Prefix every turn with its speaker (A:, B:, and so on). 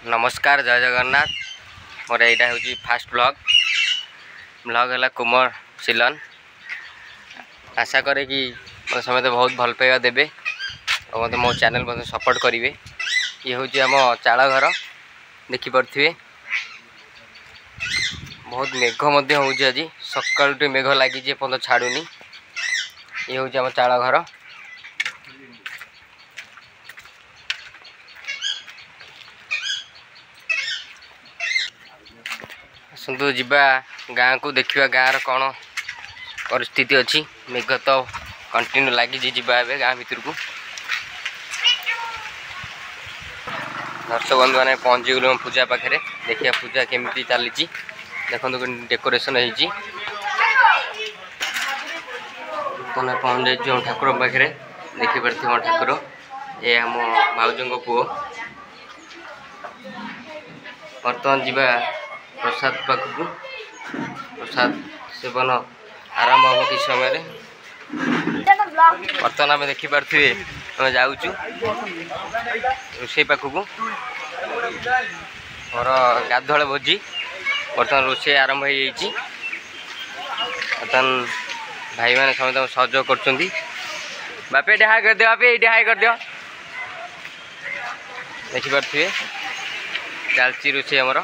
A: नमस्कार जय जगन्नाथ मोर यहाँ हूँ फास्ट ब्लॉग है कुमार सिलन। आशा करे कि मतलब समझते बहुत भल पाइबा देवे और मतलब मो चैनल मतलब सपोर्ट करेंगे। ये हूँ आम चाल घर देखिपे बहुत मेघ हूँ आज सकाल मेघ लगी पर्यटन छाड़ूनी। ये हूँ आम चाल घर। आसतु जीवा गाँ को देखा गाँव कौन परिस्थिति अच्छी। मेघ तो कंटिन्यू लगी जीवा गाँ भीतर को। दर्शक बंधु मैंने पहुँची गलु पूजा पाखे। देखिए पूजा केमी चली देखो डेकोरेशन हो पहुँच जाइए ठाकुर पाखे। देखिपे ठाकुर ये आम भाउज पुओ। बर्तमान जीवा प्रसाद पाखक प्रसाद सेवन आरंभ हम कि समय बर्तमान आम देखिपे आम जाऊँ रोषे पाखक मोर गाधुआ भोजी। बर्तमान रोषे आरंभ हो बर्तमान भाई मैंने समस्त सहयोग कर। बापे हाई कर दियो बापे ये हाई कर दियो। देखिपे चलती रोषे आमर